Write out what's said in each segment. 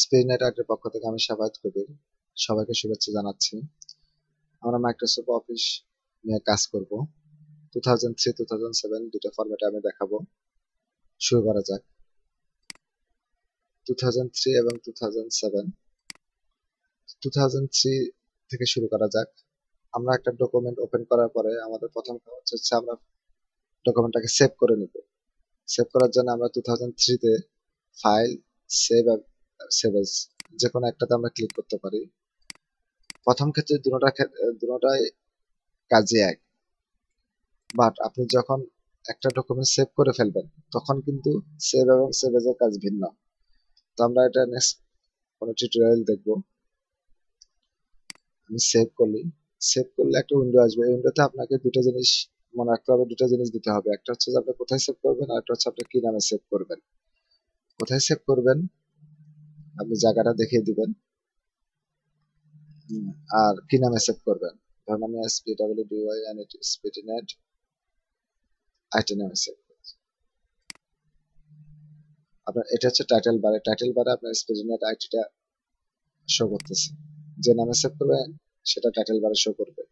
Speed নেটওয়ার্কের পক্ষ থেকে আমি শাবাত কবির সবাইকে শুভেচ্ছা জানাচ্ছি। আমরা মাইক্রোসফট অফিস নিয়ে কাজ করব। 2003 2007 দুটো ফরম্যাটে আমি দেখাবো। শুরু করা যাক। 2003 এবং 2007। 2003 থেকে শুরু করা যাক। আমরা একটা ডকুমেন্ট ওপেন করার পরে আমাদের প্রথম কাজ হচ্ছে আমরা ডকুমেন্টটাকে সেভ করে নিব। সেভ করার জন্য আমরা 2003 তে ফাইল, সেভ এজ যে কোনো একটাতে আমরা ক্লিক করতে পারি। প্রথম ক্ষেত্রে দুটোটাই কাজে এক, বাট আপনি যখন একটা ডকুমেন্ট সেভ করে ফেলবেন তখন কিন্তু সেভ এবং সেভ এজ এর কাজ ভিন্ন। তো আমরা এটা নেক্সট কোনো টিউটোরিয়াল দেখব। আমি সেভ করলে একটা উইন্ডো আসবে। এই উইন্ডোতে আপনাকে দুটো জিনিস মনে রাখতে হবে, দুটো জিনিস দিতে হবে। একটা হচ্ছে যে আপনি কোথায় সেভ করবেন, আর একটা হচ্ছে আপনি কি নামে সেভ করবেন। কোথায় সেভ করবেন আপনি জায়গাটা দেখিয়ে দিবেন, আর কি নামে সেভ করবেন। ধরুন আমি SPWDYNET আইটি নামে সেভ করছি। আপনার এটা হচ্ছে টাইটেল বারে আপনার SPWDYNET আইটিটা শো করতেছে। যে নামে সেভ করবেন সেটা টাইটেল বারে শো করবে।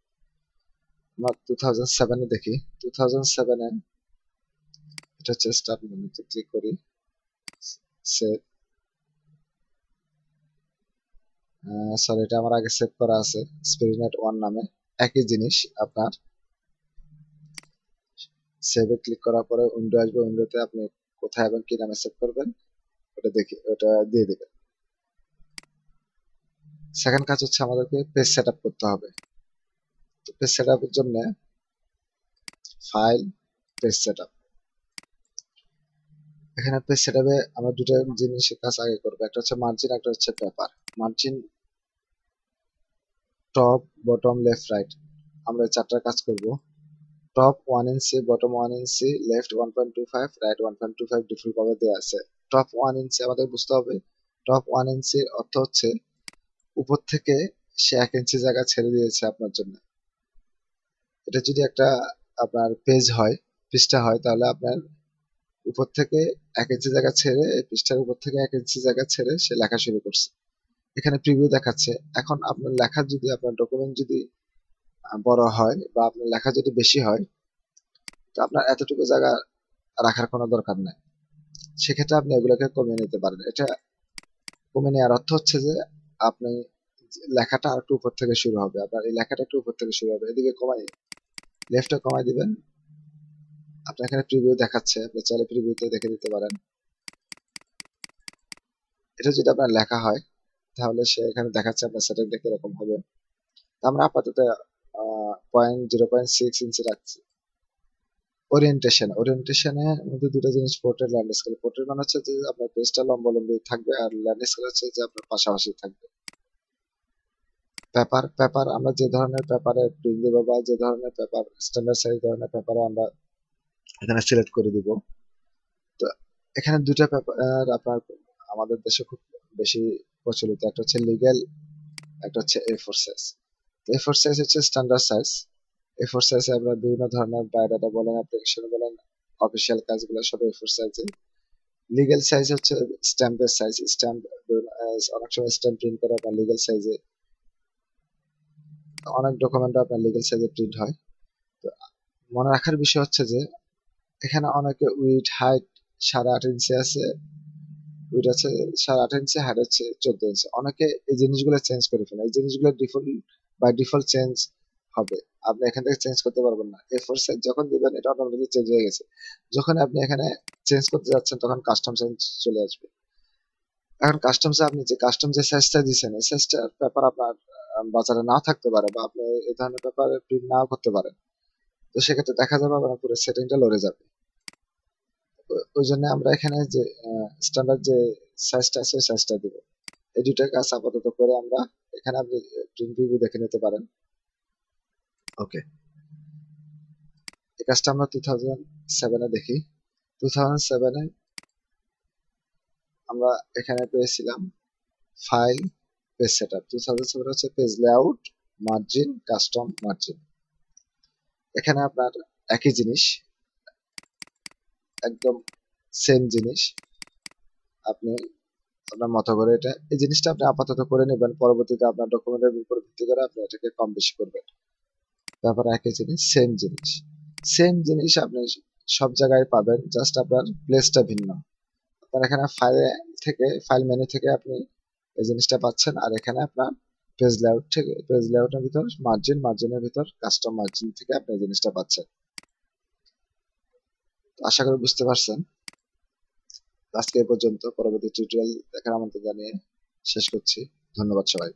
আমরা 2007 এ দেখি। 2007 এ এটা হচ্ছে স্টার্ট মেনুতে ক্লিক করি, সেভ। সরি, এটা আমার আগে সেভ করা আছে SPWDYNET 1 নামে। একই জিনিস আপনার সেভে ক্লিক করার পরে উইন্ডো আসবে। উইন্ডোতে আপনি কোথায় এবং কি নামে সেভ করবেন ওটা দিয়ে দিবেন। সেকেন্ড কাজ হচ্ছে আমাদেরকে পেজ সেটআপ করতে হবে। তো পেজ সেটআপের জন্য ফাইল, পেজ সেটআপ। এখানে পেজ সেটআপে আমরা দুটো জিনিসের কাজ আগে করব। একটা হচ্ছে মার্জিন, একটা হচ্ছে paper. Margin top, bottom, left, right, আমরা এই চারটার কাজ করব। টপ 1 ইঞ্চি, বটম 1 ইঞ্চি, লেফট 1.25, রাইট 1.25 ডিফল্ট ভাবে দেওয়া আছে। টপ 1 ইঞ্চি আমাদের বুঝতে হবে। টপ 1 ইঞ্চির অর্থ হচ্ছে উপর থেকে সে 1 ইঞ্চি জায়গা ছেড়ে দিয়েছে আপনার জন্য। এটা যদি একটা আপনার পৃষ্ঠা হয় তাহলে আপনার উপর থেকে 1 ইঞ্চি জায়গা ছেড়ে, পৃষ্ঠার উপর থেকে 1 ইঞ্চি জায়গা ছেড়ে সে লেখা শুরু করছে। এখানে প্রিভিউ দেখাচ্ছে। এখন আপনার লেখা যদি, আপনার ডকুমেন্ট যদি বড় হয় বা আপনার লেখা যদি বেশি হয়, তো আপনার এতটুকু জায়গা রাখার কোনো দরকার নাই। সেক্ষেত্রে আপনি এগুলোকে কমিয়ে নিতে পারেন। এটা কমিয়ে নেওয়ার অর্থ হচ্ছে যে আপনি লেখাটা আর একটু উপর থেকে শুরু হবে, আপনার এই লেখাটা একটু উপর থেকে শুরু হবে। এদিকে কমাই, লেফটে কমাই দিবেন। আপনার এখানে প্রিভিউ দেখাচ্ছে, আপনি চাইলে প্রিভিউতে দেখে দিতে পারেন। এটা যদি আপনার লেখা হয় তাহলে সে এখানে দেখাচ্ছে আপনার সেটিংটা কিরকম হবে। আমরা আপাতত 0.6 ইঞ্চি রাখছি। ওরিয়েন্টেশনের মধ্যে দুটো জিনিস, পোর্ট্রেট, ল্যান্ডস্কেপ। পোর্ট্রেট মানে হচ্ছে যে আপনার পেজটা লম্বালম্বি থাকবে, আর ল্যান্ডস্কেপ হচ্ছে যে আপনার পাশাপাশি থাকবে। পেপার আমরা যে ধরনের পেপারে প্রিন্ট দেবো বা যে ধরনের পেপার, স্ট্যান্ডার্ড সাইজ ধরনের পেপারে আমরা এখানে সিলেক্ট করে দিব। তো এখানে দুটো পেপার আপনার আমাদের দেশে খুব বেশি প্রচলিত। একটা হচ্ছে লিগ্যাল, একটা হচ্ছে A4 সাইজ। A4 সাইজ হচ্ছে স্ট্যান্ডার্ড সাইজ। A4 সাইজে আমরা বিভিন্ন ধরনের বায়োডাটা বলেন, অ্যাপ্লিকেশন বলেন, অফিসিয়াল কাজগুলো সব A4 সাইজে। লিগ্যাল সাইজ হচ্ছে স্ট্যাম্পের সাইজ। স্ট্যাম্প অনেক সময় স্ট্যাম্প প্রিন্ট করে আপনার লিগ্যাল সাইজে, অনেক ডকুমেন্ট আপনার লিগ্যাল সাইজে প্রিন্ট হয়। তো মনে রাখার বিষয় হচ্ছে যে এখানে অনেকে উইড হাইট 8.5 ইঞ্চি আছে, উইড আছে 8.5 ইঞ্চি, হাইট হচ্ছে 14 ইঞ্চি। অনেকে এই জিনিসগুলো চেঞ্জ করে ফেলে। এই জিনিসগুলো ডিফল্ট চেঞ্জ হবে, আপনি এখান থেকে চেঞ্জ করতে পারবেন না। A4 সাইজ যখন দিবেন এটা অটোমেটিক চেঞ্জ হয়ে গেছে। যখন আপনি এখানে চেঞ্জ করতে যাচ্ছেন তখন কাস্টম চেঞ্জ চলে আসবে। এখন আপনি যে কাস্টম যে সাইজটা দিচ্ছেন, এই সাইজটার পেপার আপনার বাজারে নাও থাকতে পারে, বা আপনি এই ধরনের পেপার প্রিন্ট নাও করতে পারেন। তো সেক্ষেত্রে দেখা যাবে আপনার পুরো সেটিংটা লড়ে যাবে। ওই জন্য আমরা এখানে যে স্ট্যান্ডার্ড যে সাইজটা আছে সাইজটা দিব। এই দুটো কাজ আপাতত করে আমরা এখানে আপনি প্রিন্ট প্রিভিউ দেখে নিতে পারেন। ওকে, এই কাজটা আমরা 2007 এ দেখি। 2007 এ আমরা এখানে পেয়েছিলাম ফাইল, পেজ সেটআপ। 2007 হচ্ছে page layout, margin, custom margin. এখানে আপনার একই জিনিস, একদম সেম জিনিস। আপনি আপনার মতো করে এটা এই জিনিসটা আপনি আপাতত করে নেবেন, পরবর্তীতে আপনার ডকুমেন্টের উপর ভিত্তি করে আপনি এটাকে কম বেশি করবেন। ব্যাপার একই জিনিস, সেম জিনিস, সেম জিনিস আপনি সব জায়গায় পাবেন, জাস্ট আপনার প্লেসটা ভিন্ন। আপনার এখানে ফাইল মেনু থেকে আপনি এই জিনিসটা পাচ্ছেন, আর এখানে আপনার পেজ লেআউটের ভিতর মার্জিনের ভিতর কাস্টম মার্জিন থেকে আপনি এই জিনিসটা পাচ্ছেন। তো আশা করি বুঝতে পারছেন। আজকে এ পর্যন্ত, পরবর্তী টিউটোরিয়াল দেখার আমন্ত্রণ জানিয়ে শেষ করছি। ধন্যবাদ সবাই।